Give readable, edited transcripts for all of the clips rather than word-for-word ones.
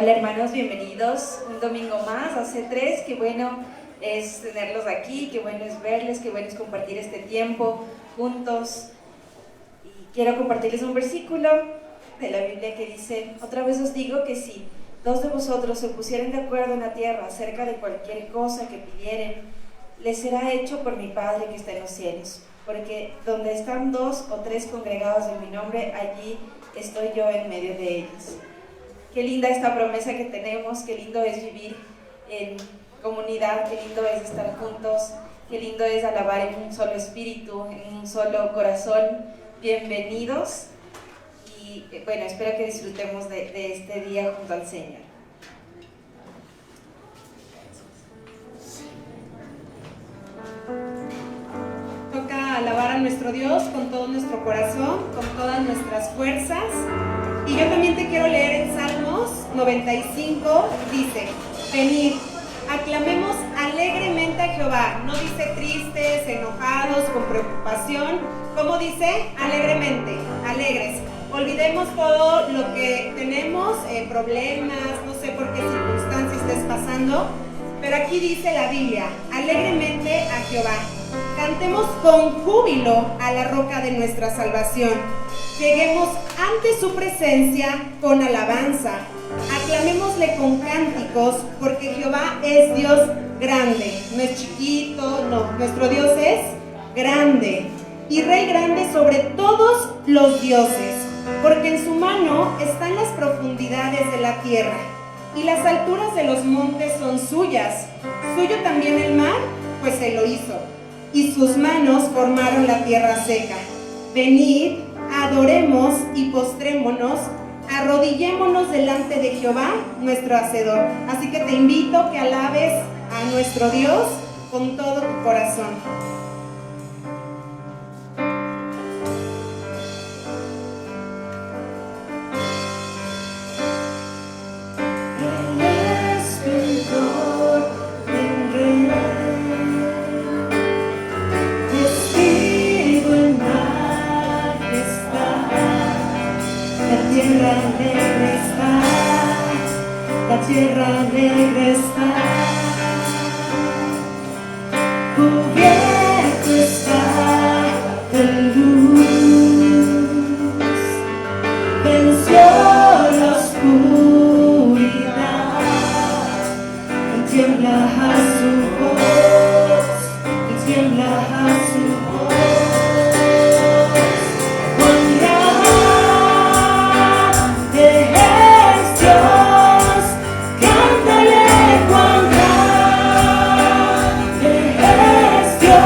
Hola hermanos, bienvenidos un domingo más, hace 3, qué bueno es tenerlos aquí, qué bueno es verles, qué bueno es compartir este tiempo juntos. Y quiero compartirles un versículo de la Biblia que dice: otra vez os digo que si dos de vosotros se pusieren de acuerdo en la tierra acerca de cualquier cosa que pidieren, les será hecho por mi Padre que está en los cielos. Porque donde están 2 o 3 congregados en mi nombre, allí estoy yo en medio de ellos. Qué linda esta promesa que tenemos, qué lindo es vivir en comunidad, qué lindo es estar juntos, qué lindo es alabar en un solo espíritu, en un solo corazón. Bienvenidos y bueno, espero que disfrutemos de este día junto al Señor. Toca alabar a nuestro Dios con todo nuestro corazón, con todas nuestras fuerzas. Y yo también te quiero leer en Salmos 95, dice: venid, aclamemos alegremente a Jehová. No dice tristes, enojados, con preocupación. ¿Cómo dice? Alegremente, alegres. Olvidemos todo lo que tenemos, problemas, no sé por qué circunstancia estés pasando. Pero aquí dice la Biblia: alegremente a Jehová. Cantemos con júbilo a la roca de nuestra salvación. Lleguemos ante su presencia con alabanza. Aclamémosle con cánticos, porque Jehová es Dios grande. No es chiquito, no. Nuestro Dios es grande y Rey grande sobre todos los dioses. Porque en su mano están las profundidades de la tierra y las alturas de los montes son suyas. Suyo también el mar, pues él lo hizo, y sus manos formaron la tierra seca. Venid, adoremos y postrémonos, arrodillémonos delante de Jehová, nuestro Hacedor. Así que te invito a que alabes a nuestro Dios con todo tu corazón. La tierra negra está, cubierto está de luz, venció la oscuridad, y tiembla a su voz, y tiembla a su voz. Dios.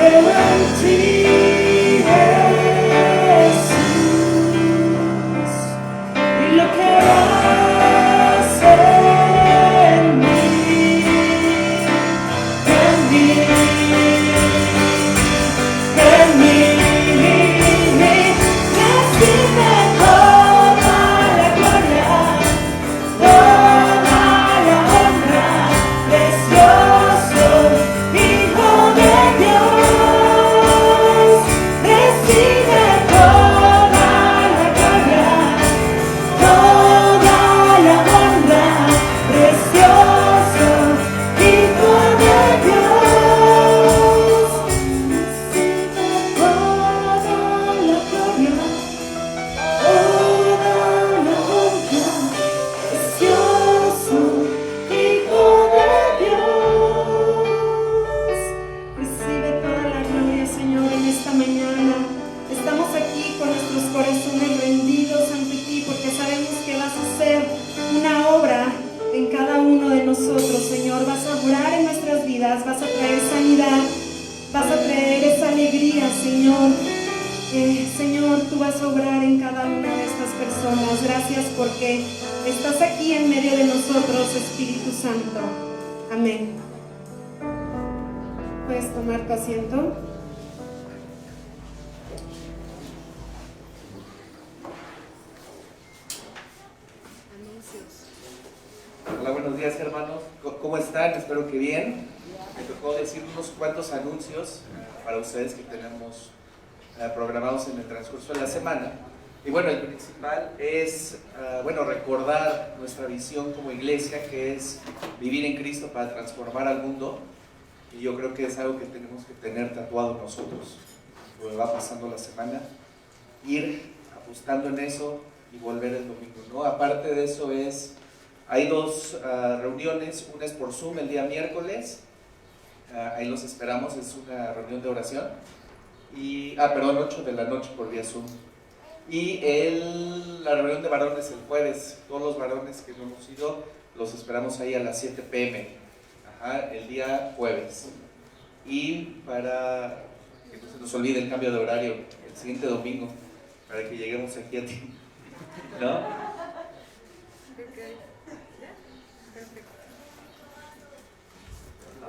creo en ti, Jesús, y lo que haces en mí, en mí, en mí. Recibe toda la gloria, toda la honra, precioso Hijo de Dios. Recibe toda la gloria, toda la honra, precioso Hijo de Dios. Recibe toda la gloria, toda la honra, precioso Hijo de Dios. Recibe toda la gloria, Señor, en esta mañana. Estamos aquí con nuestros corazones rendidos ante ti porque sabemos que vas a hacer una obra en cada uno de nosotros, Señor. Vas a obrar en nuestras vidas, vas a traer sanidad, vas a traer esa alegría, Señor. Señor, tú vas a obrar en cada una de estas personas. Gracias porque estás aquí en medio de nosotros, Espíritu Santo. Amén. Puedes tomar tu asiento. Hola, buenos días hermanos, ¿cómo están? Espero que bien. Me tocó decir unos cuantos anuncios para ustedes que tenemos programados en el transcurso de la semana. Y bueno, el principal es recordar nuestra visión como iglesia, que es vivir en Cristo para transformar al mundo. Y yo creo que es algo que tenemos que tener tatuado nosotros. Lo va pasando la semana, ir apostando en eso y volver el domingo, ¿no? Aparte de eso hay dos reuniones, una es por Zoom el día miércoles, ahí los esperamos, es una reunión de oración, 8 de la noche por vía Zoom. Y la reunión de varones el jueves, todos los varones que no hemos ido, los esperamos ahí a las 7 p.m, el día jueves. Y para que no se nos olvide el cambio de horario, el siguiente domingo, para que lleguemos aquí a ti, ¿no?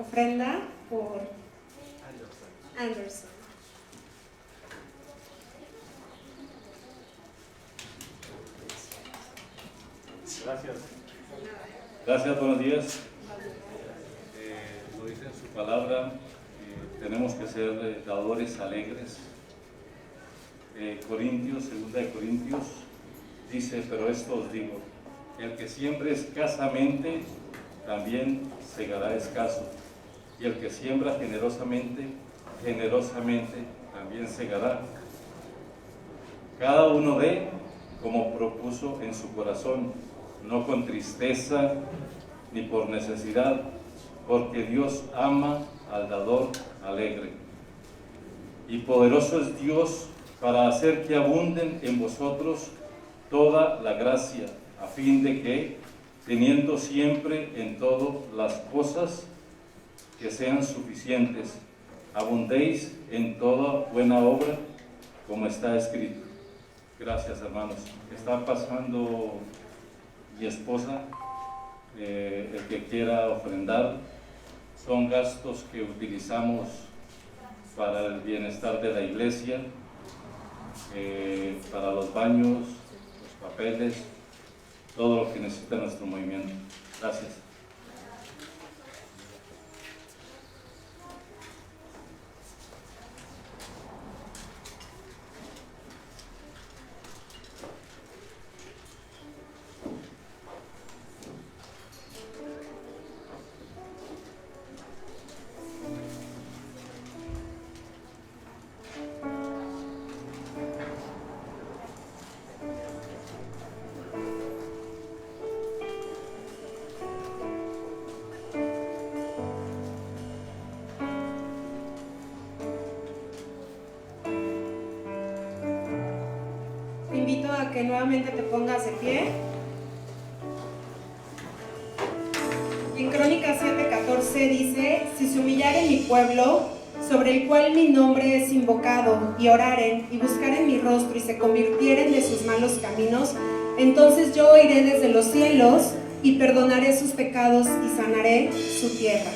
Ofrenda por Anderson. Gracias. Gracias, buenos días. Lo dice en su palabra, tenemos que ser dadores alegres. Corintios, 2 de Corintios, dice, pero esto os digo, el que siembre escasamente, también segará escaso. Y el que siembra generosamente, generosamente también segará. Cada uno dé como propuso en su corazón, no con tristeza ni por necesidad, porque Dios ama al dador alegre. Y poderoso es Dios para hacer que abunden en vosotros toda la gracia, a fin de que, teniendo siempre en todo las cosas que sean suficientes, abundéis en toda buena obra, como está escrito. Gracias, hermanos. Está pasando mi esposa, el que quiera ofrendar. Son gastos que utilizamos para el bienestar de la iglesia, para los baños, los papeles, todo lo que necesita nuestro movimiento. Gracias. Te invito a que nuevamente te pongas de pie. Y en Crónicas 7:14 dice: si se humillare mi pueblo, sobre el cual mi nombre es invocado, y oraren y buscaren mi rostro y se convirtieren de sus malos caminos, entonces yo oiré desde los cielos y perdonaré sus pecados y sanaré su tierra.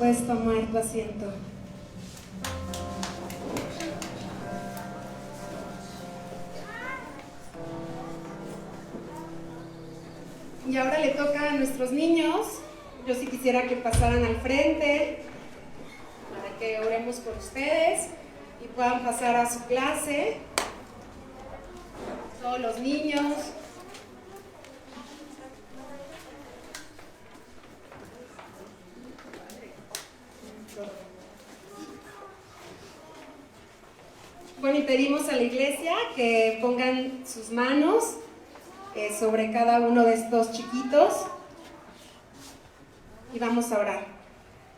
Puedes tomar tu asiento. Y ahora le toca a nuestros niños. Yo sí quisiera que pasaran al frente para que oremos por ustedes y puedan pasar a su clase. Todos los niños. Bueno, y pedimos a la iglesia que pongan sus manos sobre cada uno de estos chiquitos y vamos a orar.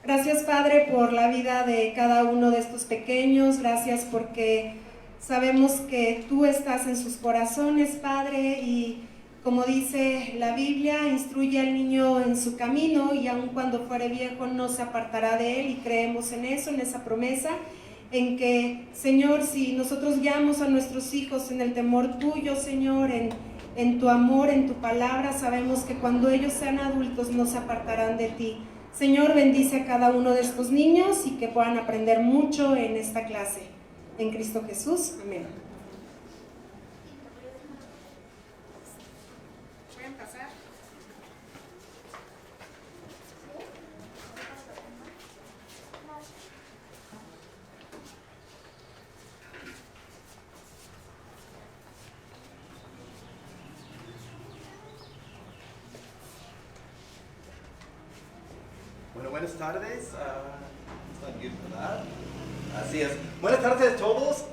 Gracias, Padre, por la vida de cada uno de estos pequeños. Gracias porque sabemos que tú estás en sus corazones, Padre, y como dice la Biblia, instruye al niño en su camino y aun cuando fuere viejo no se apartará de él, y creemos en eso, en esa promesa, en que, Señor, si nosotros guiamos a nuestros hijos en el temor tuyo, Señor, en tu amor, en tu palabra, sabemos que cuando ellos sean adultos no se apartarán de ti. Señor, bendice a cada uno de estos niños y que puedan aprender mucho en esta clase. En Cristo Jesús, amén. ¿Pueden pasar? Bueno, buenas tardes. ¿Están bien, verdad? Así es. Buenas tardes a todos.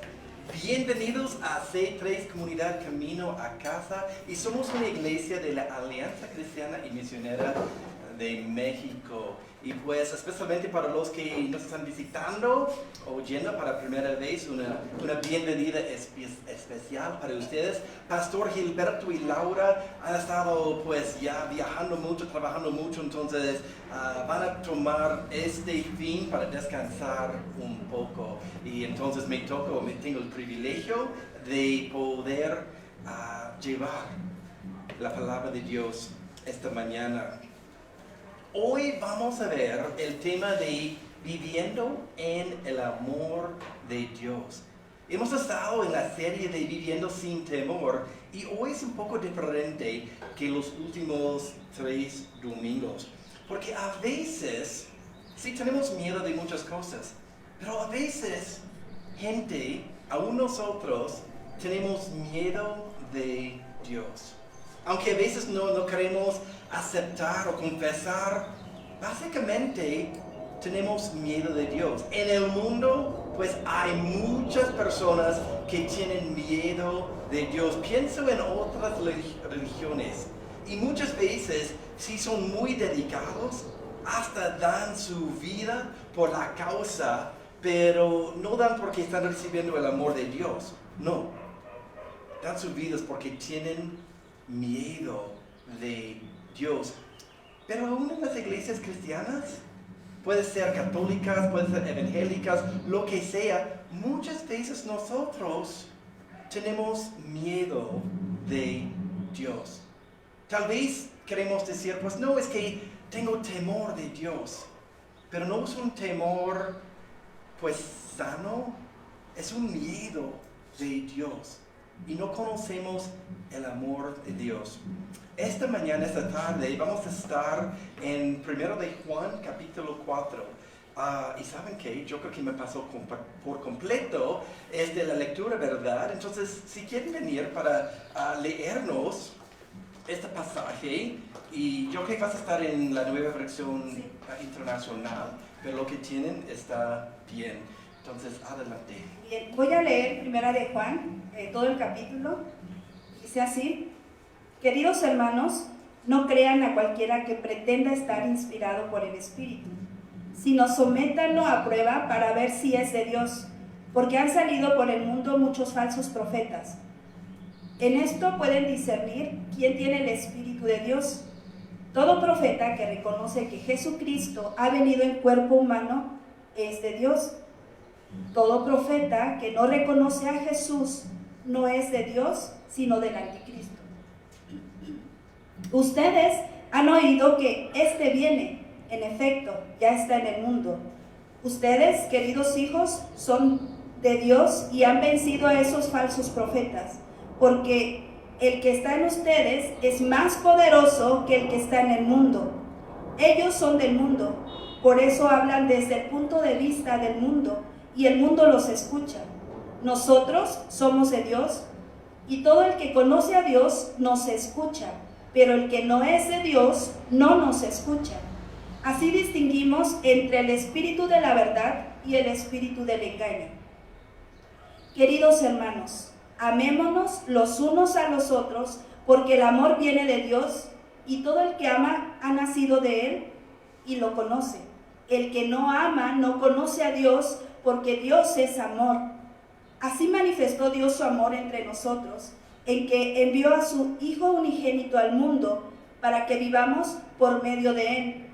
Bienvenidos a C3 Comunidad Camino a Casa. Y somos una iglesia de la Alianza Cristiana y Misionera de México. Y pues especialmente para los que nos están visitando o yendo para primera vez, una bienvenida especial para ustedes. Pastor Gilberto y Laura han estado pues ya viajando mucho, trabajando mucho, entonces van a tomar este fin para descansar un poco. Y entonces tengo el privilegio de poder llevar la palabra de Dios esta mañana. Hoy vamos a ver el tema de viviendo en el amor de Dios. Hemos estado en la serie de Viviendo sin Temor y hoy es un poco diferente que los últimos 3 domingos. Porque a veces, sí tenemos miedo de muchas cosas, pero a veces, aún nosotros, tenemos miedo de Dios. Aunque a veces no queremos aceptar o confesar, básicamente tenemos miedo de Dios. En el mundo, pues hay muchas personas que tienen miedo de Dios. Pienso en otras religiones y muchas veces, si son muy dedicados, hasta dan su vida por la causa, pero no dan porque están recibiendo el amor de Dios. No, dan sus vidas porque tienen miedo de Dios. Pero aún en las iglesias cristianas, puede ser católicas, puede ser evangélicas, lo que sea, muchas veces nosotros tenemos miedo de Dios. Tal vez queremos decir, pues no, es que tengo temor de Dios, pero no es un temor pues sano, es un miedo de Dios. Y no conocemos el amor de Dios. Esta mañana, esta tarde, vamos a estar en 1 de Juan, capítulo 4. Y ¿saben qué? Yo creo que me pasó por completo es de la lectura, ¿verdad? Entonces, si quieren venir para leernos este pasaje, y yo creo que vas a estar en la nueva versión internacional, pero lo que tienen está bien. Entonces, adelante. Bien, voy a leer 1 de Juan, todo el capítulo. Dice así: queridos hermanos, no crean a cualquiera que pretenda estar inspirado por el Espíritu, sino sométanlo a prueba para ver si es de Dios, porque han salido por el mundo muchos falsos profetas. En esto pueden discernir quién tiene el Espíritu de Dios. Todo profeta que reconoce que Jesucristo ha venido en cuerpo humano es de Dios. Todo profeta que no reconoce a Jesús no es de Dios, sino del anticristo. Ustedes han oído que éste viene, en efecto, ya está en el mundo. Ustedes, queridos hijos, son de Dios y han vencido a esos falsos profetas, porque El que está en ustedes es más poderoso que el que está en el mundo. Ellos son del mundo, por eso hablan desde el punto de vista del mundo y el mundo los escucha. Nosotros somos de Dios y todo el que conoce a Dios nos escucha, pero el que no es de Dios no nos escucha. Así distinguimos entre el espíritu de la verdad y el espíritu del engaño. Queridos hermanos, amémonos los unos a los otros, porque el amor viene de Dios, y todo el que ama ha nacido de Él y lo conoce. El que no ama no conoce a Dios, porque Dios es amor. Así manifestó Dios su amor entre nosotros, en que envió a su Hijo unigénito al mundo, para que vivamos por medio de Él.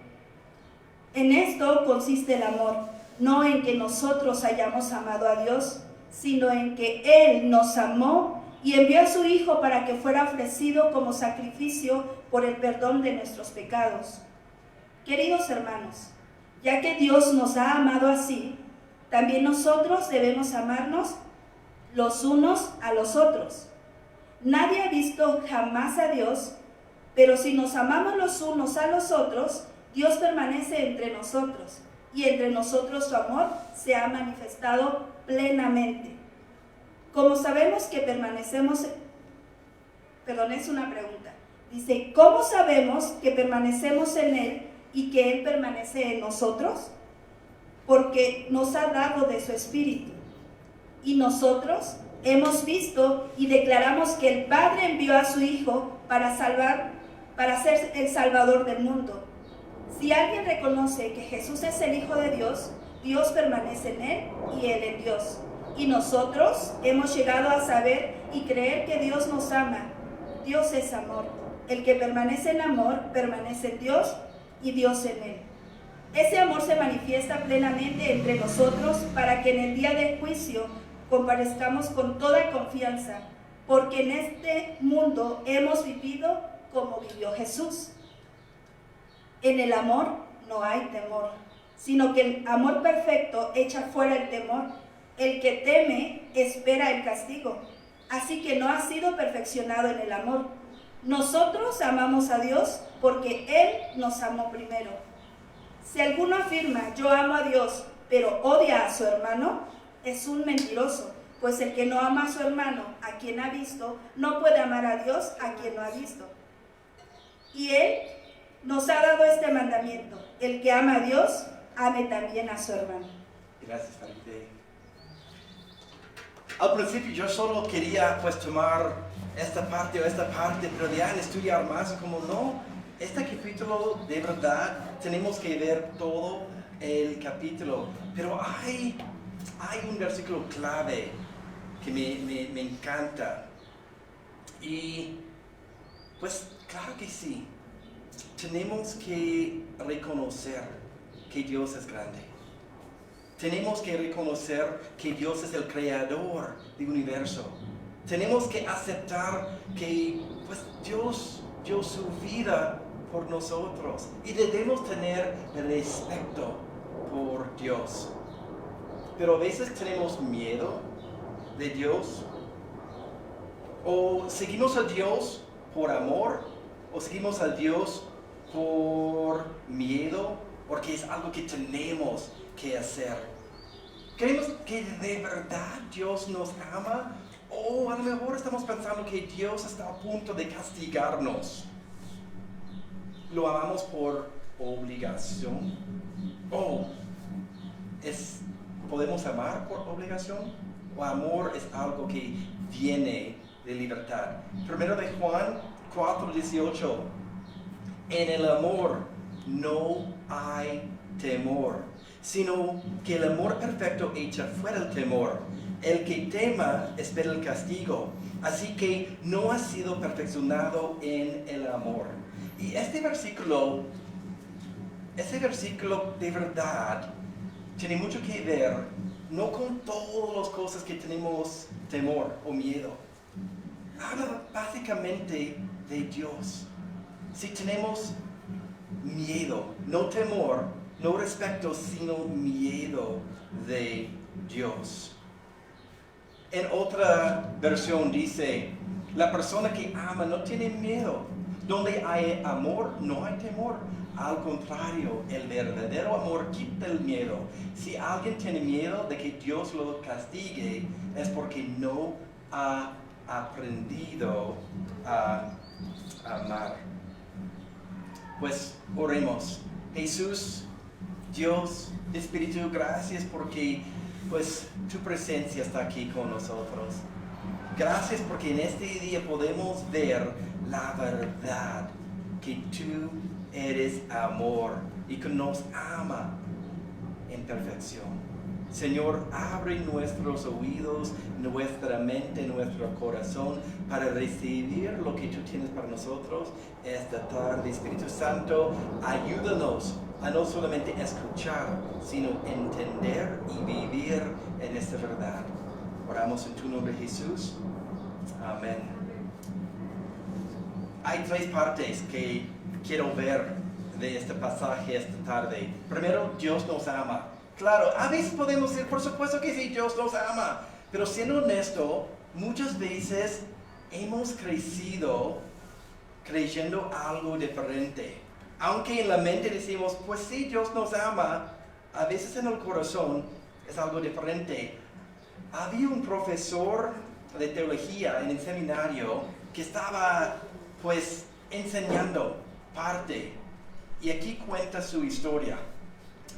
En esto consiste el amor, no en que nosotros hayamos amado a Dios, sino en que Él nos amó y envió a su Hijo para que fuera ofrecido como sacrificio por el perdón de nuestros pecados. Queridos hermanos, ya que Dios nos ha amado así, también nosotros debemos amarnos los unos a los otros. Nadie ha visto jamás a Dios, pero si nos amamos los unos a los otros, Dios permanece entre nosotros, y entre nosotros su amor se ha manifestado plenamente. Como sabemos que permanecemos, es una pregunta. Dice, ¿cómo sabemos que permanecemos en Él y que Él permanece en nosotros? Porque nos ha dado de su Espíritu. Y nosotros hemos visto y declaramos que el Padre envió a su Hijo para ser el Salvador del mundo. Si alguien reconoce que Jesús es el Hijo de Dios, Dios permanece en Él y Él en Dios. Y nosotros hemos llegado a saber y creer que Dios nos ama. Dios es amor. El que permanece en amor, permanece en Dios y Dios en Él. Ese amor se manifiesta plenamente entre nosotros para que en el día del juicio comparezcamos con toda confianza, porque en este mundo hemos vivido como vivió Jesús. En el amor no hay temor, sino que el amor perfecto echa fuera el temor. El que teme espera el castigo, así que no ha sido perfeccionado en el amor. Nosotros amamos a Dios porque Él nos amó primero. Si alguno afirma, yo amo a Dios, pero odia a su hermano, es un mentiroso, pues el que no ama a su hermano, a quien ha visto, no puede amar a Dios, a quien no ha visto. Y Él nos ha dado este mandamiento: el que ama a Dios, ame también a su hermano. Gracias, Marité. Al principio yo solo quería tomar esta parte, pero ya al estudiar más, como no, este capítulo de verdad tenemos que ver todo el capítulo. Pero hay un versículo clave que me encanta. Y pues claro que sí, tenemos que reconocer que Dios es grande. Tenemos que reconocer que Dios es el creador del universo. Tenemos que aceptar que Dios dio su vida por nosotros y debemos tener respeto por Dios. Pero a veces tenemos miedo de Dios, o seguimos a Dios por amor, o seguimos a Dios por miedo, porque es algo que tenemos que hacer. ¿Creemos que de verdad Dios nos ama? O a lo mejor estamos pensando que Dios está a punto de castigarnos. ¿Lo amamos por obligación? ¿O podemos amar por obligación? ¿O amor es algo que viene de libertad? Primero de Juan 4:18. En el amor no hay temor, sino que el amor perfecto echa fuera el temor. El que tema espera el castigo, así que no ha sido perfeccionado en el amor. Y este versículo de verdad tiene mucho que ver, no con todas las cosas que tenemos temor o miedo. Habla básicamente de Dios. Si tenemos miedo, no temor, no respeto, sino miedo de Dios. En otra versión dice La persona que ama no tiene miedo. Donde hay amor, no hay temor. Al contrario, el verdadero amor quita el miedo. Si alguien tiene miedo de que Dios lo castigue, es porque no ha aprendido a amar. Pues oremos. Jesús, Dios, Espíritu, gracias porque pues tu presencia está aquí con nosotros. Gracias porque en este día podemos ver la verdad, que tú eres amor y que nos ama en perfección. Señor, abre nuestros oídos, nuestra mente, nuestro corazón para recibir lo que tú tienes para nosotros esta tarde. Espíritu Santo, ayúdanos a no solamente escuchar, sino entender y vivir en esta verdad. Oramos en tu nombre, Jesús. Amén. Hay tres partes que quiero ver de este pasaje esta tarde. Primero, Dios nos ama. Claro, a veces podemos decir, por supuesto que sí, Dios nos ama. Pero siendo honesto, muchas veces hemos crecido creyendo algo diferente. Aunque en la mente decimos, pues sí, Dios nos ama, a veces en el corazón es algo diferente. Había un profesor de teología en el seminario que estaba pues enseñando parte, y aquí cuenta su historia.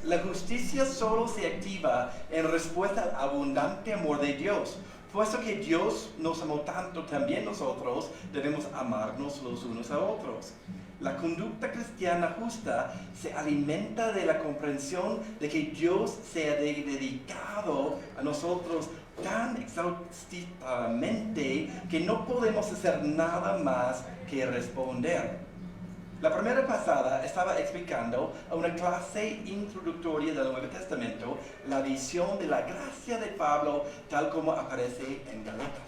La justicia solo se activa en respuesta al abundante amor de Dios. Puesto que Dios nos amó tanto, también nosotros debemos amarnos los unos a otros. La conducta cristiana justa se alimenta de la comprensión de que Dios se ha dedicado a nosotros tan exhaustivamente que no podemos hacer nada más que responder. La primera pasada estaba explicando a una clase introductoria del Nuevo Testamento la visión de la gracia de Pablo tal como aparece en Gálatas.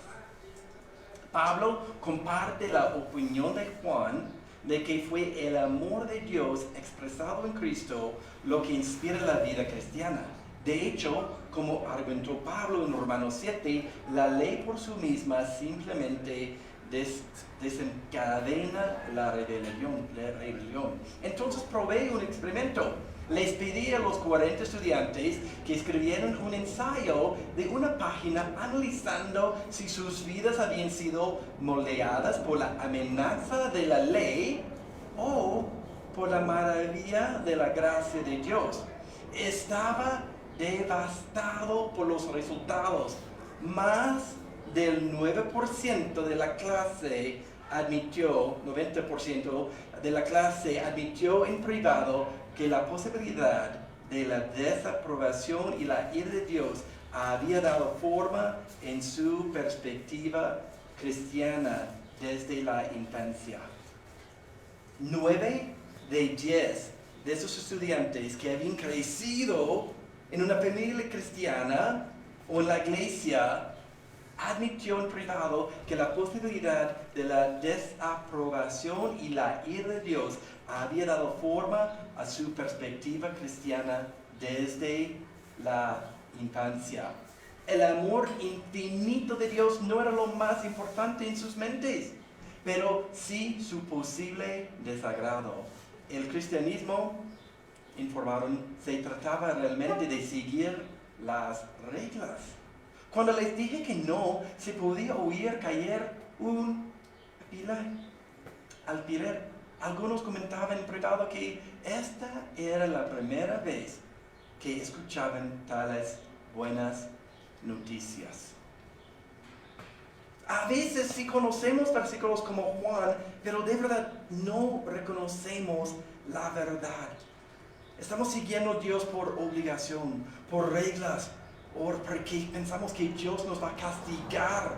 Pablo comparte la opinión de Juan de que fue el amor de Dios expresado en Cristo lo que inspira la vida cristiana. De hecho, como argumentó Pablo en Romanos 7, la ley por sí misma simplemente desencadena la rebelión. Entonces probé un experimento. Les pedí a los 40 estudiantes que escribieran un ensayo de una página analizando si sus vidas habían sido moldeadas por la amenaza de la ley o por la maravilla de la gracia de Dios. Estaba devastado por los resultados. Más del 9% de la clase admitió, 90% de la clase admitió en privado que la posibilidad de la desaprobación y la ira de Dios había dado forma en su perspectiva cristiana desde la infancia. 9 de 10 de esos estudiantes que habían crecido en una familia cristiana o en la iglesia admitió en privado que la posibilidad de la desaprobación y la ira de Dios había dado forma a su perspectiva cristiana desde la infancia. El amor infinito de Dios no era lo más importante en sus mentes, pero sí su posible desagrado. El cristianismo, informaron, se trataba realmente de seguir las reglas. Cuando les dije que no se podía oír caer un alfiler, algunos comentaban en privado que esta era la primera vez que escuchaban tales buenas noticias. A veces sí conocemos versículos como Juan, pero de verdad no reconocemos la verdad. Estamos siguiendo a Dios por obligación, por reglas, o porque pensamos que Dios nos va a castigar.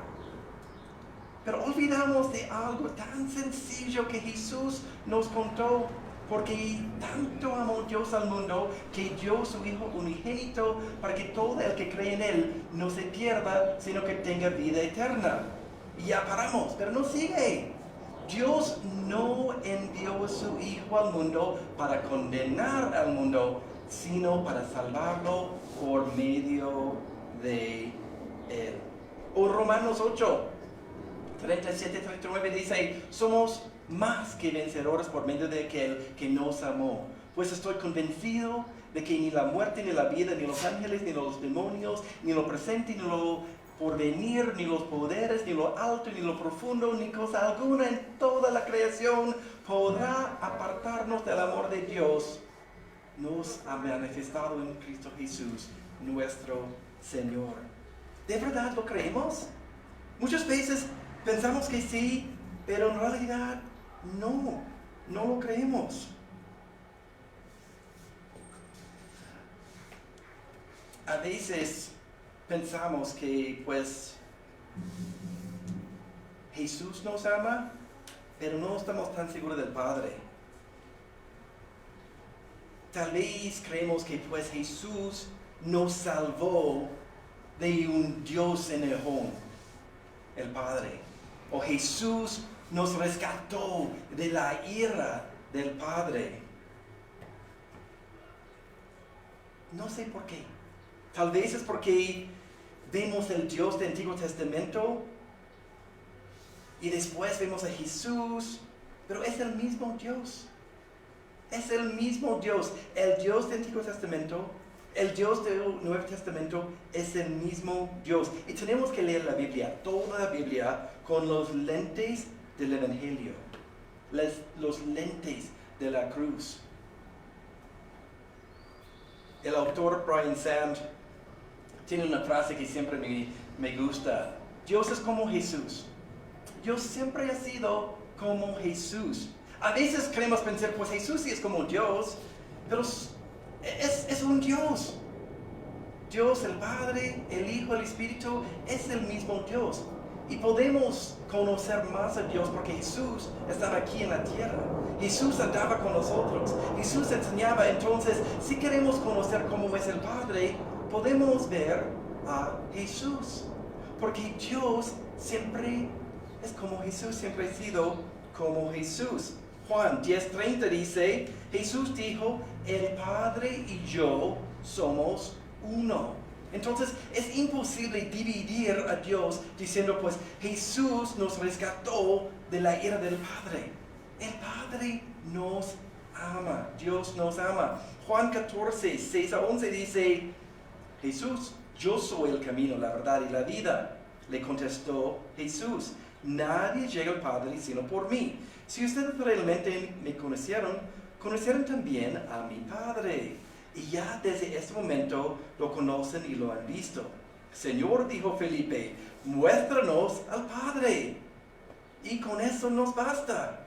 Pero olvidamos de algo tan sencillo que Jesús nos contó, porque tanto amó Dios al mundo que dio su Hijo unigénito para que todo el que cree en Él no se pierda, sino que tenga vida eterna. Y ya paramos, pero no sigue. Dios no envió a su Hijo al mundo para condenar al mundo, sino para salvarlo por medio de Él. O Romanos 8. 37-39 dice, somos más que vencedores por medio de aquel que nos amó. Pues estoy convencido de que ni la muerte, ni la vida, ni los ángeles, ni los demonios, ni lo presente, ni lo porvenir, ni los poderes, ni lo alto, ni lo profundo, ni cosa alguna en toda la creación podrá apartarnos del amor de Dios. Nos ha manifestado en Cristo Jesús, nuestro Señor. ¿De verdad lo creemos? Muchas veces pensamos que sí, pero en realidad no lo creemos. A veces pensamos que pues Jesús nos ama, pero no estamos tan seguros del Padre. Tal vez creemos que pues Jesús nos salvó de un Dios enojón, el Padre. O Jesús nos rescató de la ira del Padre. No sé por qué. Tal vez es porque vemos el Dios del Antiguo Testamento y después vemos a Jesús, pero es el mismo Dios. Es el mismo Dios. El Dios del Antiguo Testamento, el Dios del Nuevo Testamento es el mismo Dios. Y tenemos que leer la Biblia, toda la Biblia, con los lentes del Evangelio, los lentes de la cruz. El autor Brian Sand tiene una frase que siempre me gusta. Dios es como Jesús. Dios siempre ha sido como Jesús. A veces queremos pensar, pues Jesús sí es como Dios, pero es un Dios. Dios, el Padre, el Hijo, el Espíritu, es el mismo Dios. Y podemos conocer más a Dios porque Jesús estaba aquí en la tierra. Jesús andaba con nosotros. Jesús enseñaba. Entonces, si queremos conocer cómo es el Padre, podemos ver a Jesús. Porque Dios siempre es como Jesús, siempre ha sido como Jesús. Juan 10:30 dice, Jesús dijo, el Padre y yo somos uno. Entonces es imposible dividir a Dios diciendo, pues Jesús nos rescató de la ira del Padre. El Padre nos ama, Dios nos ama. Juan 14:6-11 dice, Jesús, yo soy el camino, la verdad y la vida. Le contestó Jesús, nadie llega al Padre sino por mí. Si ustedes realmente me conocieron también a mi Padre. Y ya desde este momento lo conocen y lo han visto. Señor, dijo Felipe, muéstranos al Padre. Y con eso nos basta.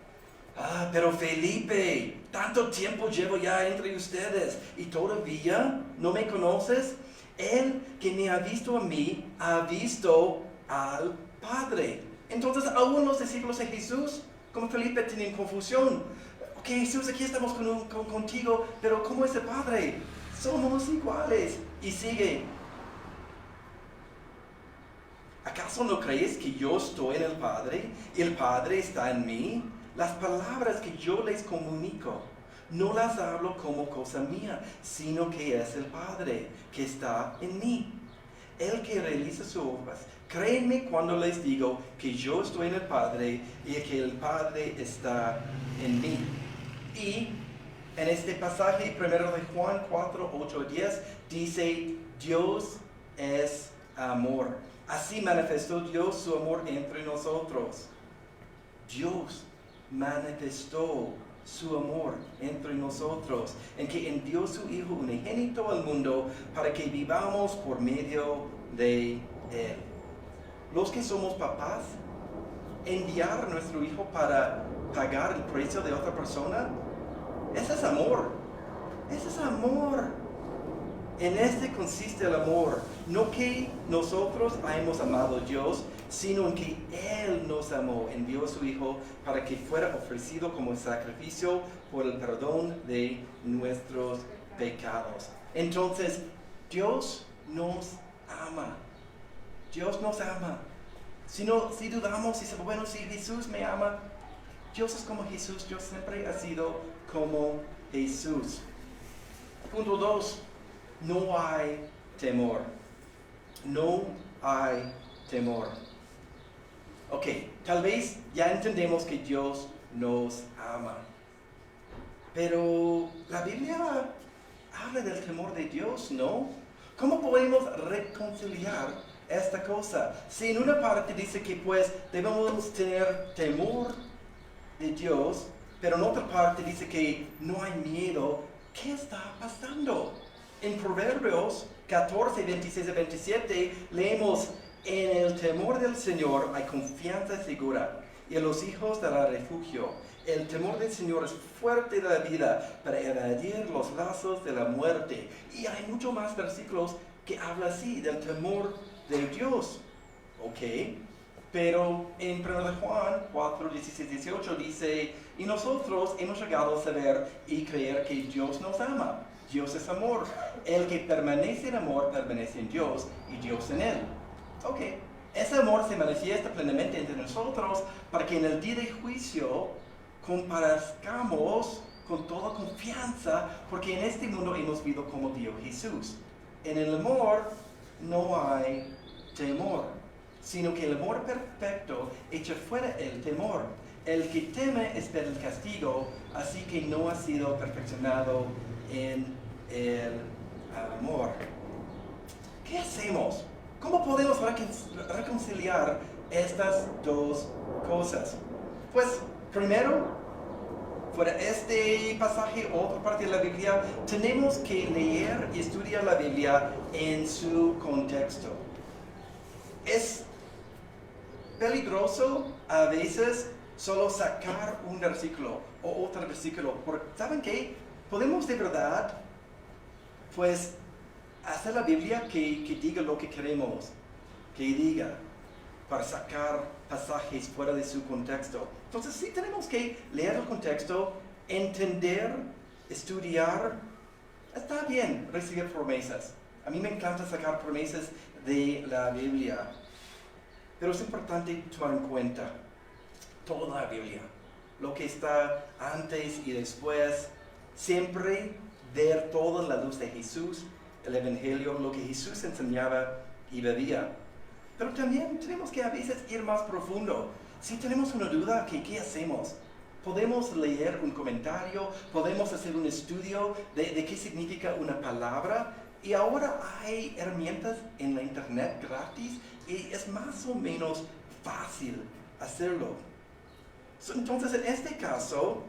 Ah, pero Felipe, tanto tiempo llevo ya entre ustedes y todavía no me conoces. El que me ha visto a mí, ha visto al Padre. Entonces, aún los discípulos de Jesús, como Felipe, tienen confusión. Ok, Jesús, aquí estamos contigo, pero ¿cómo es el Padre? Somos iguales. Y sigue. ¿Acaso no crees que yo estoy en el Padre y el Padre está en mí? Las palabras que yo les comunico, no las hablo como cosa mía, sino que es el Padre que está en mí. El que realiza sus obras, créanme cuando les digo que yo estoy en el Padre y que el Padre está en mí. Y en este pasaje, 1 de Juan 4:8-10, dice, Dios es amor. Así manifestó Dios su amor entre nosotros. Dios manifestó su amor entre nosotros, en que envió su Hijo unigénito al mundo para que vivamos por medio de Él. Los que somos papás, enviar a nuestro hijo para pagar el precio de otra persona, ese es amor. Ese es amor. En este consiste el amor, no que nosotros hayamos amado a Dios, sino en que Él nos amó, envió a su Hijo para que fuera ofrecido como sacrificio por el perdón de nuestros pecados. Entonces, Dios nos ama. Dios nos ama. Si dudamos y decimos, bueno, si Jesús me ama, Dios es como Jesús, Dios siempre ha sido como Jesús. Punto 2. No hay temor. No hay temor. Ok, tal vez ya entendemos que Dios nos ama. Pero la Biblia habla del temor de Dios, ¿no? ¿Cómo podemos reconciliar esta cosa? Si en una parte dice que pues debemos tener temor de Dios, pero en otra parte dice que no hay miedo, ¿qué está pasando? En Proverbios 14, 26 y 27 leemos: en el temor del Señor hay confianza segura, y en los hijos dará refugio. El temor del Señor es fuerte de la vida para evadir los lazos de la muerte. Y hay muchos más versículos que hablan así del temor de Dios. Ok, pero en 1 Juan 4, 16, 18 dice: y nosotros hemos llegado a saber y creer que Dios nos ama. Dios es amor. El que permanece en amor permanece en Dios y Dios en él. Ok, ese amor se manifiesta plenamente entre nosotros para que en el día de juicio comparezcamos con toda confianza, porque en este mundo hemos visto como dio Jesús. En el amor no hay temor, sino que el amor perfecto echa fuera el temor. El que teme espera el castigo, así que no ha sido perfeccionado en el amor. ¿Qué hacemos? ¿Cómo podemos reconciliar estas dos cosas? Pues primero, fuera este pasaje o otra parte de la Biblia, tenemos que leer y estudiar la Biblia en su contexto. Es peligroso a veces solo sacar un versículo o otro versículo, porque ¿saben qué? Podemos de verdad, pues, hacer la Biblia que diga lo que queremos que diga, para sacar pasajes fuera de su contexto. Entonces sí tenemos que leer el contexto, entender, estudiar. Está bien recibir promesas. A mí me encanta sacar promesas de la Biblia. Pero es importante tomar en cuenta toda la Biblia, lo que está antes y después. Siempre ver toda la luz de Jesús, el Evangelio, lo que Jesús enseñaba y vivía. Pero también tenemos que a veces ir más profundo. Si tenemos una duda, ¿qué hacemos? Podemos leer un comentario, podemos hacer un estudio de qué significa una palabra. Y ahora hay herramientas en la internet gratis y es más o menos fácil hacerlo. Entonces, en este caso,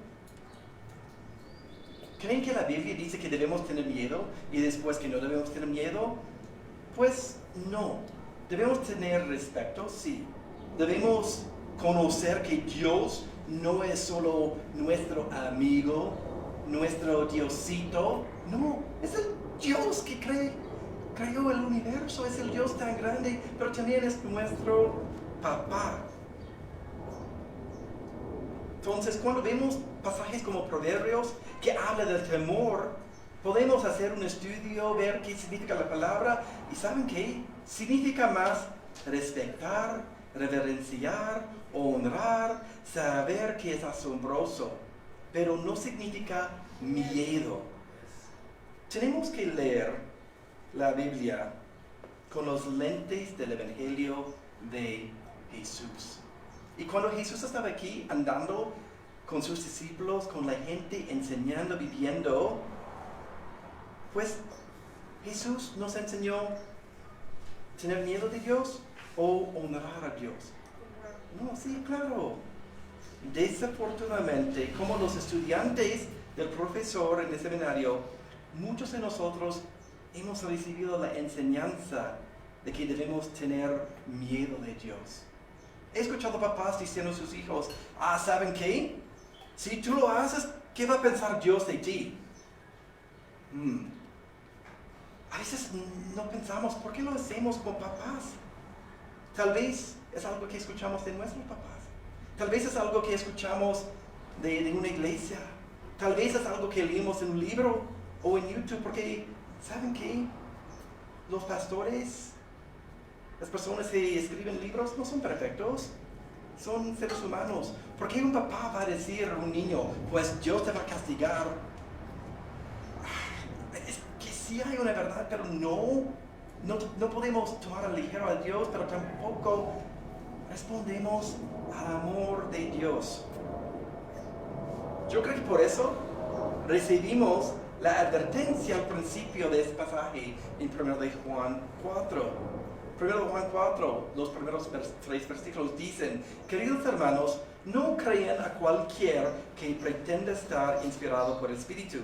¿creen que la Biblia dice que debemos tener miedo y después que no debemos tener miedo? Pues no. Debemos tener respeto, sí. Debemos conocer que Dios no es solo nuestro amigo, nuestro Diosito. No, es el Dios que creó el universo, es el Dios tan grande, pero también es nuestro papá. Entonces, cuando vemos pasajes como Proverbios que habla del temor, podemos hacer un estudio, ver qué significa la palabra, y ¿saben qué? Significa más respetar, reverenciar, honrar, saber que es asombroso, pero no significa miedo. Tenemos que leer la Biblia con los lentes del Evangelio de Jesús. Y cuando Jesús estaba aquí andando con sus discípulos, con la gente, enseñando, viviendo, pues Jesús nos enseñó tener miedo de Dios o honrar a Dios. No, sí, claro. Desafortunadamente, como los estudiantes del profesor en el seminario, muchos de nosotros hemos recibido la enseñanza de que debemos tener miedo de Dios. He escuchado papás diciendo a sus hijos: ¿saben qué? Si tú lo haces, ¿qué va a pensar Dios de ti? A veces no pensamos, ¿por qué lo hacemos como papás? Tal vez es algo que escuchamos de nuestros papás. Tal vez es algo que escuchamos de una iglesia. Tal vez es algo que leímos en un libro o en YouTube, porque ¿saben qué? Los pastores, las personas que escriben libros no son perfectos, son seres humanos. ¿Por qué un papá va a decir a un niño, pues Dios te va a castigar? Es que sí hay una verdad, pero no podemos tomar a ligero a Dios, pero tampoco respondemos al amor de Dios. Yo creo que por eso recibimos la advertencia al principio de este pasaje en 1 de Juan 4. 1 de Juan 4, los primeros 3 versículos dicen: queridos hermanos, no crean a cualquier que pretenda estar inspirado por el Espíritu,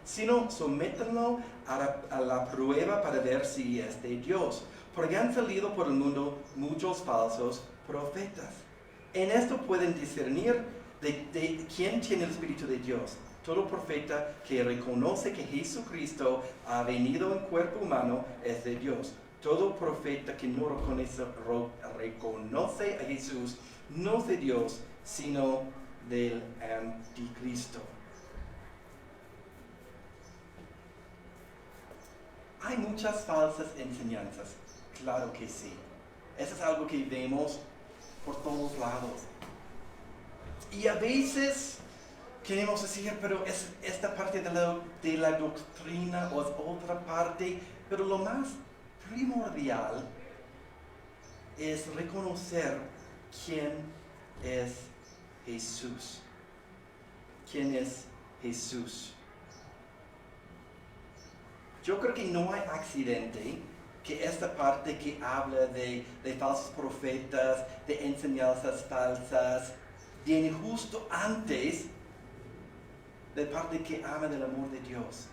sino sométanlo a la prueba para ver si es de Dios, porque han salido por el mundo muchos falsos profetas. En esto pueden discernir de quién tiene el Espíritu de Dios. Todo profeta que reconoce que Jesucristo ha venido en cuerpo humano es de Dios. Todo profeta que no reconoce a Jesús no es de Dios, sino del anticristo. Hay muchas falsas enseñanzas, claro que sí. Eso es algo que vemos por todos lados. Y a veces queremos decir, pero es esta parte de la doctrina o es otra parte, pero lo más primordial es reconocer quién es Jesús. ¿Quién es Jesús? Yo creo que no hay accidente que esta parte que habla de falsos profetas, de enseñanzas falsas, viene justo antes de parte que ama del amor de Dios.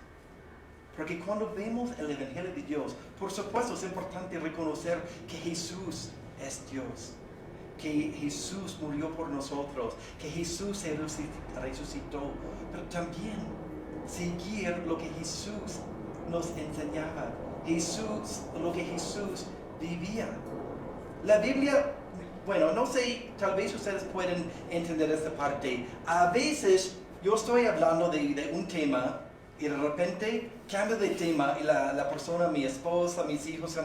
Porque cuando vemos el Evangelio de Dios, por supuesto es importante reconocer que Jesús es Dios, que Jesús murió por nosotros, que Jesús se resucitó, pero también seguir lo que Jesús nos enseñaba, lo que Jesús vivía. La Biblia, bueno, no sé, tal vez ustedes pueden entender esta parte. A veces yo estoy hablando de un tema y de repente cambio de tema y la persona, mi esposa, mis hijos,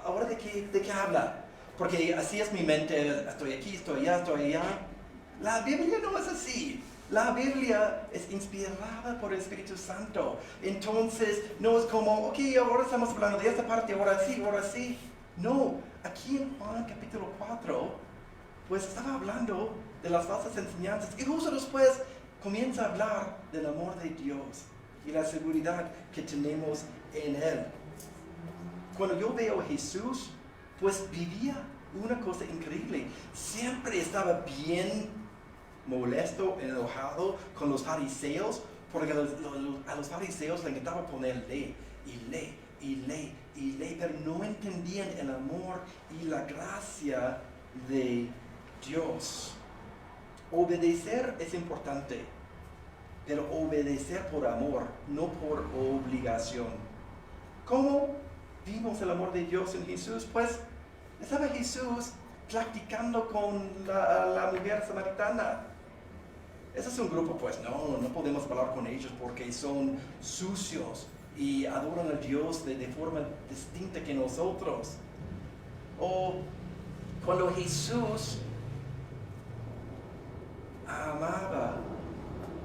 ¿ahora de qué habla? Porque así es mi mente, estoy aquí, estoy allá. La Biblia no es así. La Biblia es inspirada por el Espíritu Santo. Entonces, no es como, ok, ahora estamos hablando de esta parte, ahora sí. No, aquí en Juan capítulo 4, pues estaba hablando de las falsas enseñanzas. Y justo después comienza a hablar del amor de Dios y la seguridad que tenemos en Él. Cuando yo veo a Jesús, pues vivía una cosa increíble. Siempre estaba bien molesto, enojado con los fariseos, porque a los fariseos les encantaba poner ley, pero no entendían el amor y la gracia de Dios. Obedecer es importante, pero obedecer por amor, no por obligación. ¿Cómo vimos el amor de Dios en Jesús? Pues estaba Jesús platicando con la mujer samaritana. Ese es un grupo, pues no podemos hablar con ellos porque son sucios y adoran a Dios de forma distinta que nosotros. O cuando Jesús amaba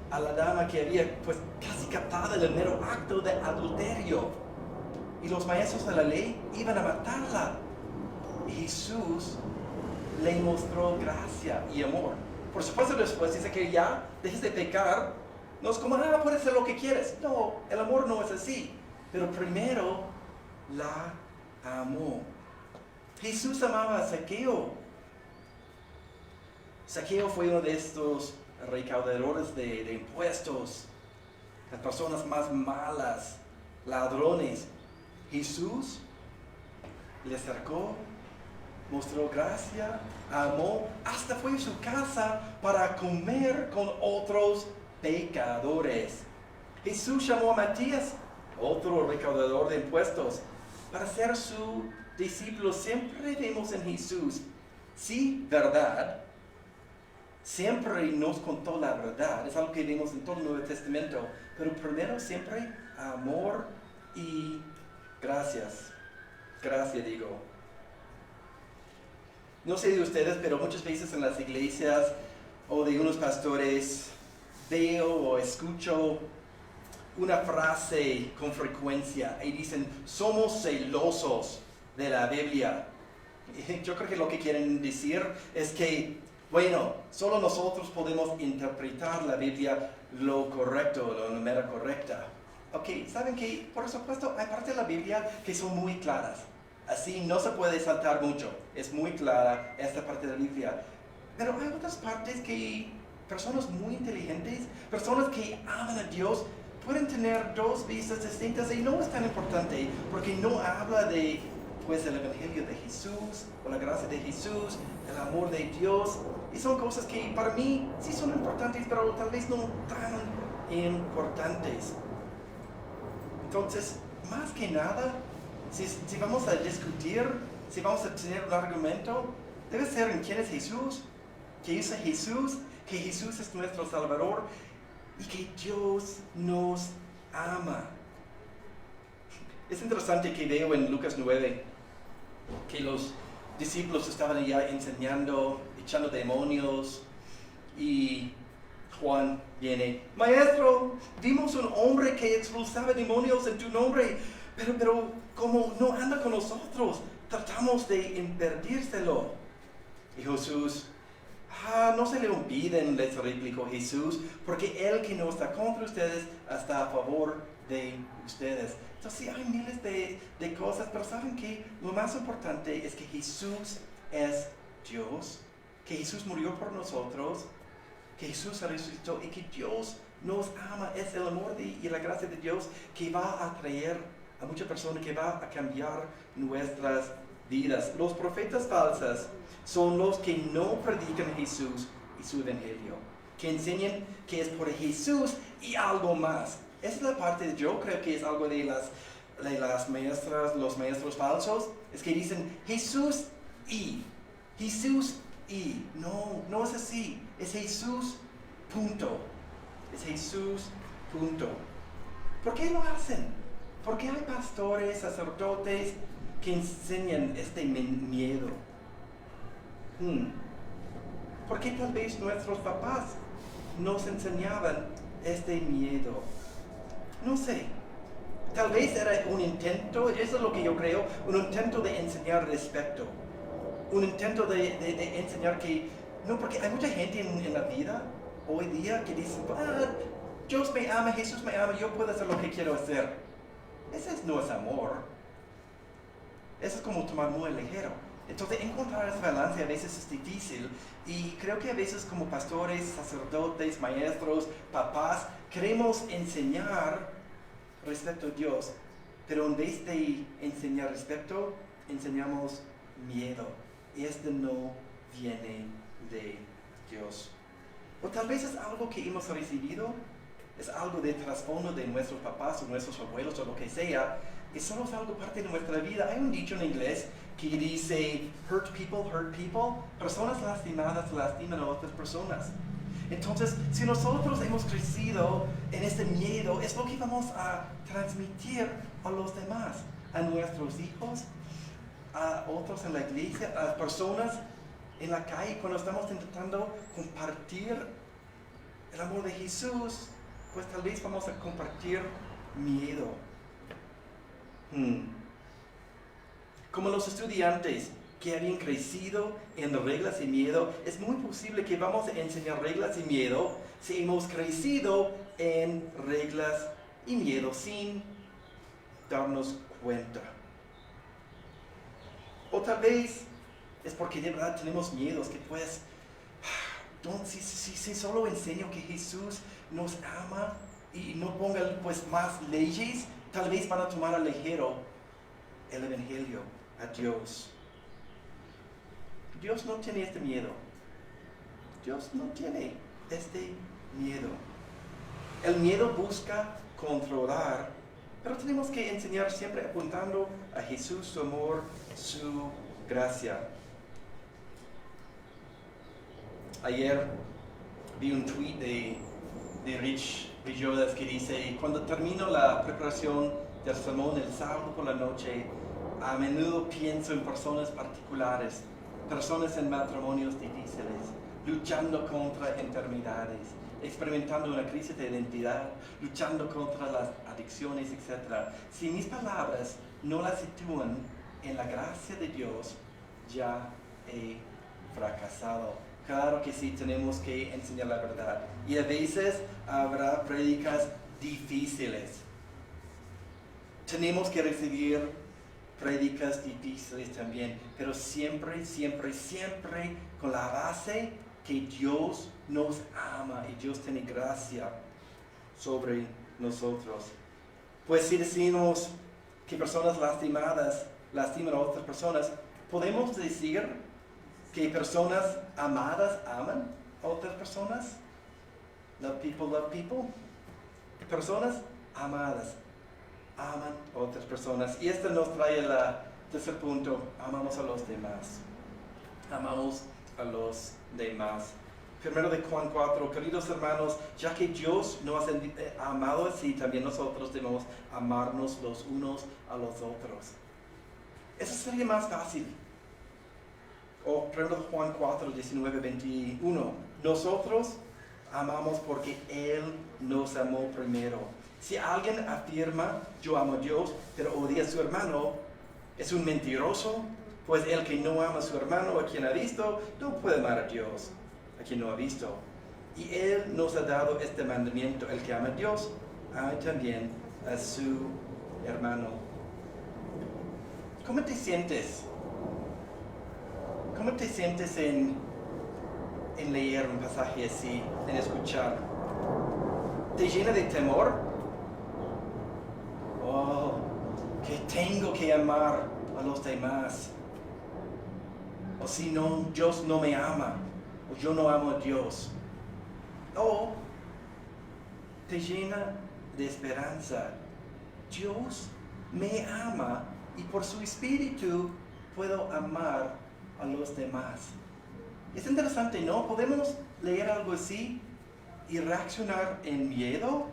a la dama que había pues casi captada en el mero acto de adulterio y los maestros de la ley iban a matarla, Jesús le mostró gracia y amor. Por supuesto después dice que ya dejes de pecar. No es como, puedes hacer lo que quieres. No, el amor no es así. Pero primero la amó. Jesús amaba a Zaqueo. Zaqueo fue uno de estos recaudadores de impuestos, las personas más malas, ladrones. Jesús le acercó, mostró gracia, amó, hasta fue a su casa para comer con otros pecadores. Jesús llamó a Matías, otro recaudador de impuestos, para ser su discípulo. Siempre vemos en Jesús, sí, verdad, siempre nos contó la verdad, es algo que vemos en todo el Nuevo Testamento, pero primero siempre amor y gracia digo. No sé de ustedes, pero muchas veces en las iglesias o de unos pastores veo o escucho una frase con frecuencia y dicen, somos celosos de la Biblia. Yo creo que lo que quieren decir es que, bueno, solo nosotros podemos interpretar la Biblia lo correcto, la manera correcta. Ok, ¿saben qué? Por supuesto, hay partes de la Biblia que son muy claras. Así no se puede saltar mucho. Es muy clara esta parte de la Biblia. Pero hay otras partes que personas muy inteligentes, personas que aman a Dios, pueden tener dos vistas distintas y no es tan importante porque no habla de pues el Evangelio de Jesús o la gracia de Jesús, el amor de Dios. Y son cosas que para mí sí son importantes, pero tal vez no tan importantes. Entonces, más que nada, si vamos a discutir, si vamos a tener un argumento, debe ser en quién es Jesús, que es Jesús, que Jesús es nuestro Salvador y que Dios nos ama. Es interesante que veo en Lucas 9 que los discípulos estaban allá enseñando, echando demonios, y Juan viene: Maestro, vimos un hombre que expulsaba demonios en tu nombre, pero como no anda con nosotros, tratamos de impedírselo. Y Jesús: no se le olviden, les replicó Jesús, porque el que no está contra ustedes está a favor de ustedes. Entonces sí, hay miles de cosas, pero ¿saben qué? Lo más importante es que Jesús es Dios, que Jesús murió por nosotros, que Jesús resucitó y que Dios nos ama. Es el amor y la gracia de Dios que va a traer a muchas personas, que va a cambiar nuestras vidas. Los profetas falsos son los que no predican a Jesús y su evangelio, que enseñan que es por Jesús y algo más. Esa es la parte, yo creo que es algo de las maestras, los maestros falsos, es que dicen Jesús y. No es así, es Jesús, punto. Es Jesús, punto. ¿Por qué lo hacen? ¿Por qué hay pastores, sacerdotes que enseñan este miedo? Porque tal vez nuestros papás nos enseñaban este miedo. No sé, tal vez era un intento, eso es lo que yo creo, un intento de enseñar respeto, un intento de enseñar que, no, porque hay mucha gente en la vida hoy día que dice, Dios me ama, Jesús me ama, yo puedo hacer lo que quiero hacer. Ese no es amor, eso es como tomar muy ligero. Entonces encontrar esa balance a veces es difícil, y creo que a veces como pastores, sacerdotes, maestros, papás, queremos enseñar respeto a Dios, pero en vez de enseñar respeto, enseñamos miedo, y esto no viene de Dios. O tal vez es algo que hemos recibido, es algo de trasfondo de nuestros papás o nuestros abuelos o lo que sea, y solo es algo parte de nuestra vida. Hay un dicho en inglés que dice, hurt people, personas lastimadas lastiman a otras personas. Entonces, si nosotros hemos crecido en este miedo, es lo que vamos a transmitir a los demás, a nuestros hijos, a otros en la iglesia, a las personas en la calle, cuando estamos intentando compartir el amor de Jesús, pues tal vez vamos a compartir miedo. Como los estudiantes que habían crecido en reglas y miedo, es muy posible que vamos a enseñar reglas y miedo si hemos crecido en reglas y miedo sin darnos cuenta. O tal vez es porque de verdad tenemos miedos que pues, si solo enseño que Jesús nos ama y no ponga pues más leyes, tal vez van a tomar a ligero el evangelio a Dios. Dios no tiene este miedo. Dios no tiene este miedo. El miedo busca controlar, pero tenemos que enseñar siempre apuntando a Jesús, su amor, su gracia. Ayer vi un tweet de Rich Villodas que dice: cuando termino la preparación del sermón el sábado por la noche, a menudo pienso en personas particulares, personas en matrimonios difíciles, luchando contra enfermedades, experimentando una crisis de identidad, luchando contra las adicciones, etc. Si mis palabras no las sitúan en la gracia de Dios, ya he fracasado. Claro que sí, tenemos que enseñar la verdad. Y a veces habrá prédicas difíciles. Tenemos que recibir prédicas difíciles también, pero siempre, siempre, siempre con la base que Dios nos ama y Dios tiene gracia sobre nosotros. Pues si decimos que personas lastimadas lastiman a otras personas, ¿podemos decir que personas amadas aman a otras personas? Love people. Personas amadas aman a otras personas. Y esto nos trae el tercer punto: amamos a los demás. Amamos a los demás. Primero de Juan 4, queridos hermanos, ya que Dios nos ha amado así, también nosotros debemos amarnos los unos a los otros. Eso sería más fácil. O primero de Juan 4, 19, 21. Nosotros amamos porque Él nos amó primero. Si alguien afirma, yo amo a Dios, pero odia a su hermano, es un mentiroso, pues el que no ama a su hermano, a quien ha visto, no puede amar a Dios, a quien no ha visto. Y Él nos ha dado este mandamiento: el que ama a Dios, ama también a su hermano. ¿Cómo te sientes? ¿Cómo te sientes en leer un pasaje así, en escuchar? ¿Te llena de temor? Oh, que tengo que amar a los demás. O si no, Dios no me ama, o yo no amo a Dios. O te llena de esperanza. Dios me ama y por su Espíritu puedo amar a los demás. Es interesante, ¿no? Podemos leer algo así y reaccionar en miedo,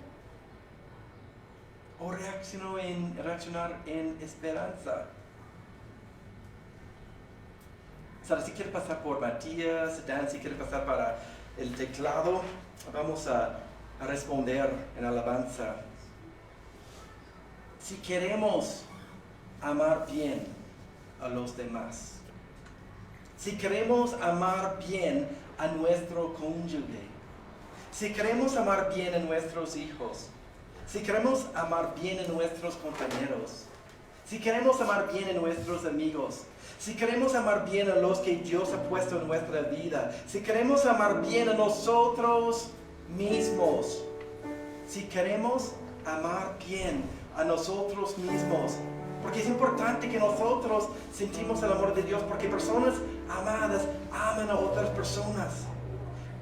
o reaccionar en esperanza. ¿Sabes? Si quieres pasar por Matías, Dan, si quieres pasar para el teclado, vamos a responder en alabanza. Si queremos amar bien a los demás, si queremos amar bien a nuestro cónyuge, si queremos amar bien a nuestros hijos, si queremos amar bien a nuestros compañeros, si queremos amar bien a nuestros amigos, si queremos amar bien a los que Dios ha puesto en nuestra vida, si queremos amar bien a nosotros mismos, si queremos amar bien a nosotros mismos, porque es importante que nosotros sentimos el amor de Dios, porque personas amadas aman a otras personas.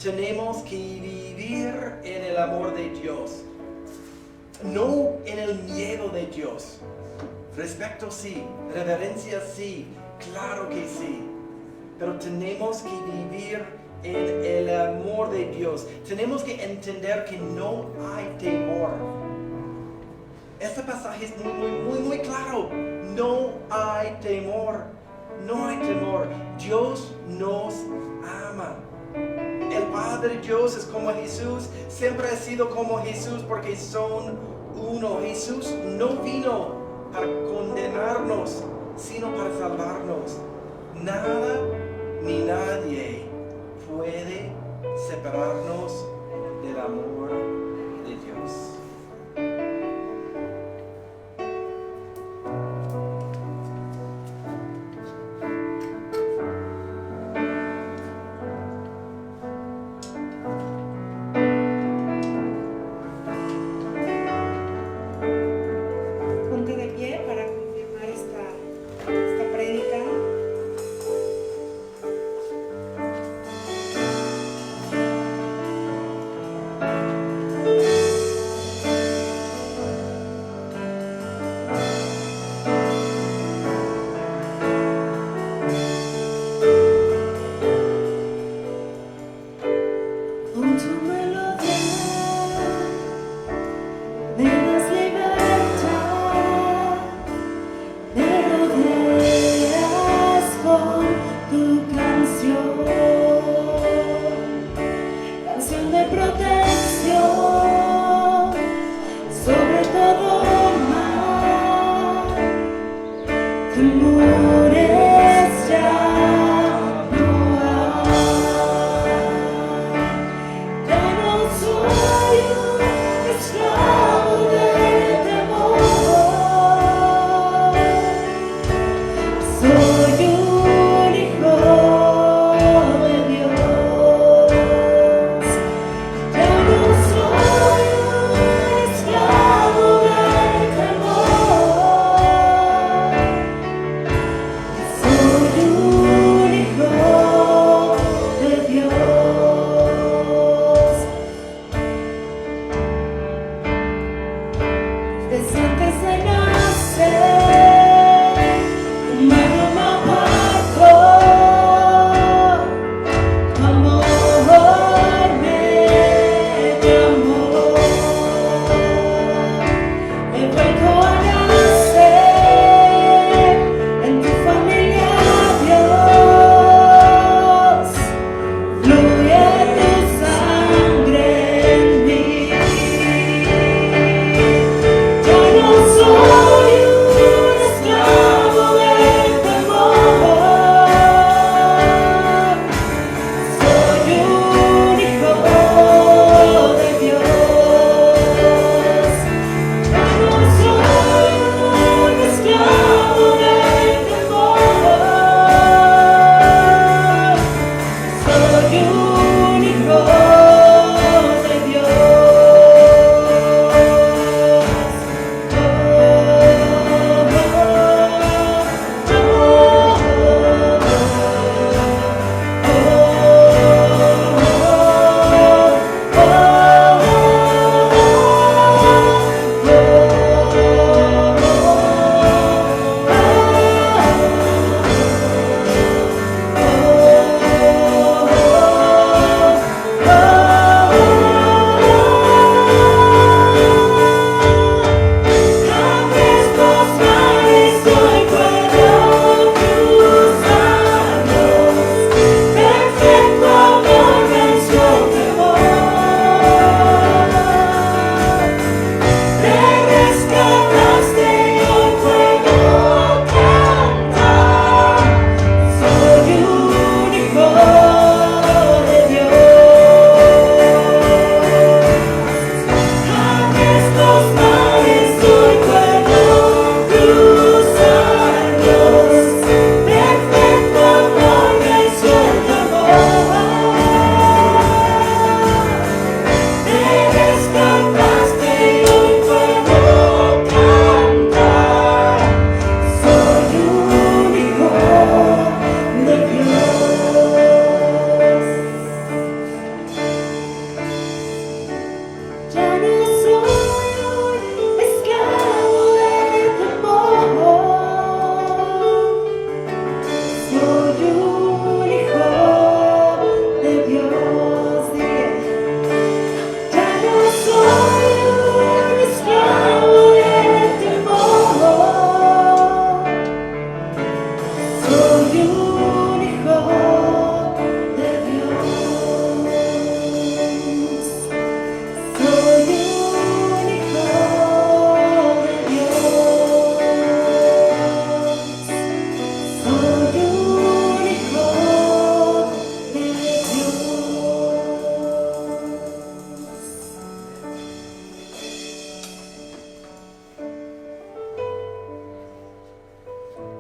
Tenemos que vivir en el amor de Dios, no en el miedo de Dios. Respeto sí, reverencia sí, claro que sí, pero tenemos que vivir en el amor de Dios. Tenemos que entender que no hay temor. Este pasaje es muy claro. No hay temor. No hay temor. Dios nos ama. El Padre Dios es como Jesús. Siempre ha sido como Jesús porque son uno. Jesús no vino para condenarnos, sino para salvarnos. Nada ni nadie puede separarnos del amor de Dios. Ponte de pie para confirmar esta prédica.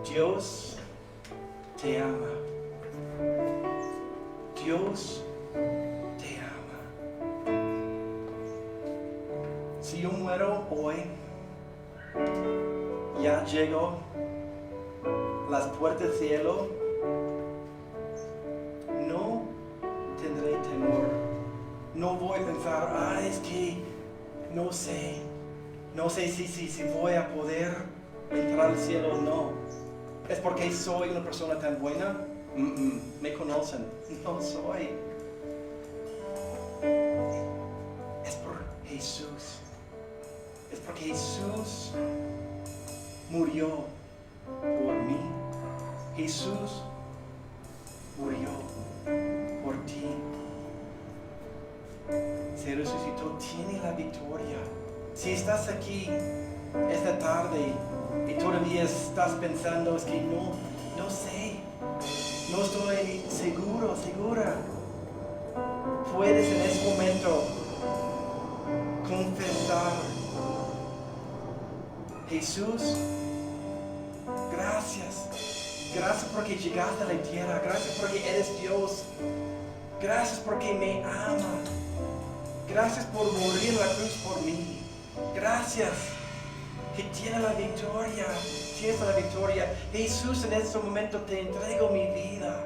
Dios te ama. Dios te ama. Si yo muero hoy, ya llego a las puertas del cielo, no tendré temor. No voy a pensar, es que no sé si voy a poder entrar al cielo o no. ¿Es porque soy una persona tan buena? Me conocen. No soy. Es por Jesús. Es porque Jesús murió por mí. Jesús murió por ti. Se resucitó, tiene la victoria. Si estás aquí esta tarde y todavía estás pensando, es que no sé, no estoy segura, puedes en ese momento confesar: Jesús, gracias porque llegaste a la tierra, gracias porque eres Dios, gracias porque me ama, gracias por morir en la cruz por mí, gracias que tienes la victoria. Jesús, en este momento te entrego mi vida,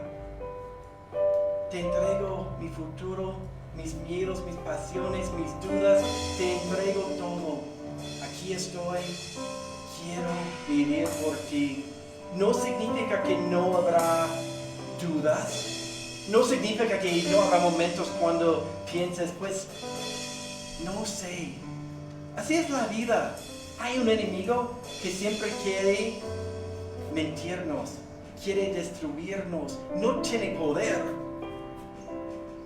te entrego mi futuro, mis miedos, mis pasiones, mis dudas, te entrego todo. Aquí estoy, quiero vivir por ti. No significa que no habrá dudas, no significa que no habrá momentos cuando pienses, pues, no sé. Así es la vida. Hay un enemigo que siempre quiere mentirnos, quiere destruirnos. No tiene poder,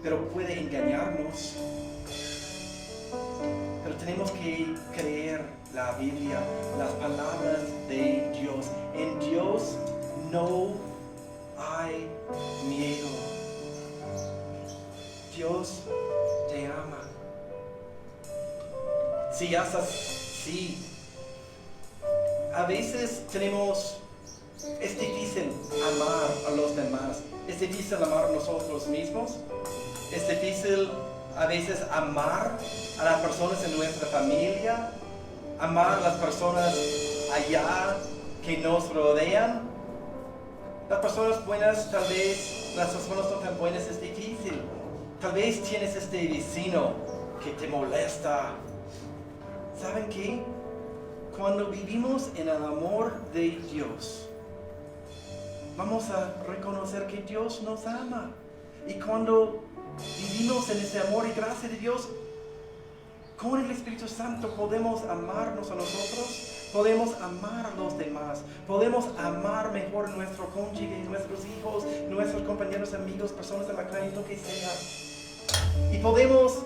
pero puede engañarnos. Pero tenemos que creer la Biblia, las palabras de Dios. En Dios no hay miedo. Dios te ama. Si ya estás, sí. A veces es difícil amar a los demás. Es difícil amar a nosotros mismos. Es difícil a veces amar a las personas en nuestra familia, amar a las personas allá que nos rodean. Las personas buenas, tal vez las personas no tan buenas, es difícil. Tal vez tienes este vecino que te molesta. ¿Saben qué? Cuando vivimos en el amor de Dios, vamos a reconocer que Dios nos ama. Y cuando vivimos en ese amor y gracia de Dios, con el Espíritu Santo podemos amarnos a nosotros, podemos amar a los demás, podemos amar mejor a nuestro cónyuge, nuestros hijos, nuestros compañeros, amigos, personas en la calle, lo que sea. Y podemos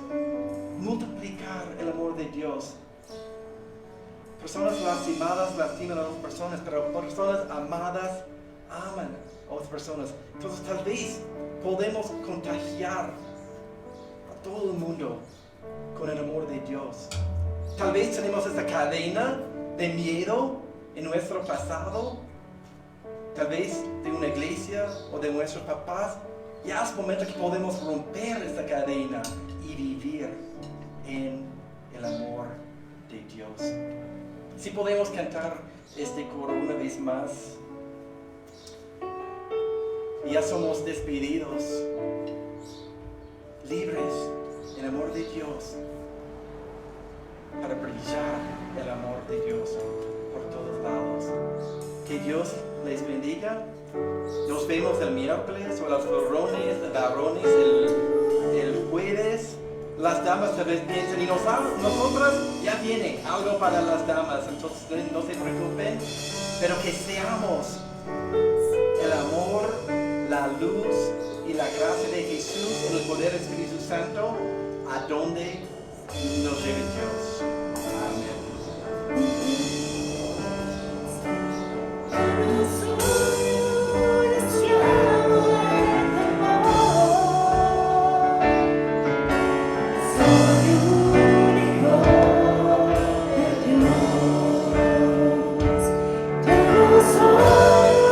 multiplicar el amor de Dios. Personas lastimadas lastiman a otras personas, pero personas amadas aman a otras personas. Entonces tal vez podemos contagiar a todo el mundo con el amor de Dios. Tal vez tenemos esta cadena de miedo en nuestro pasado, tal vez de una iglesia o de nuestros papás. Ya es momento que podemos romper esta cadena y vivir en el amor de Dios. Si podemos cantar este coro una vez más. Ya somos despedidos, libres en el amor de Dios, para brillar el amor de Dios por todos lados. Que Dios les bendiga. Nos vemos el miércoles o los varones el jueves. Las damas tal vez piensan, y nosotras ya viene algo para las damas, entonces no se preocupen, pero que seamos el amor, la luz y la gracia de Jesús en el poder del Espíritu Santo a donde nos lleve Dios. Amén. Soy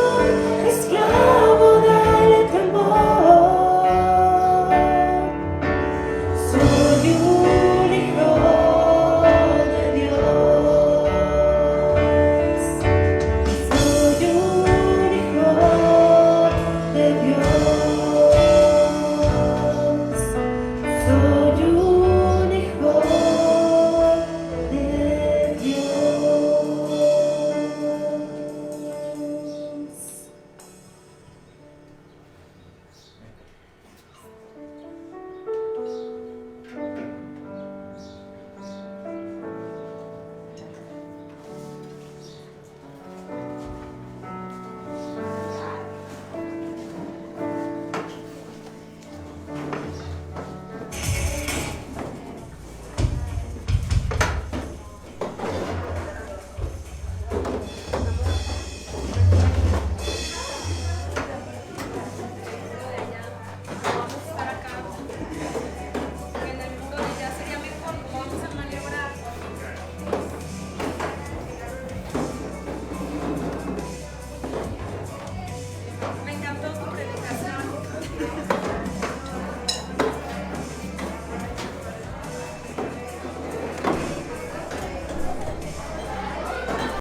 Me encantó su predicación.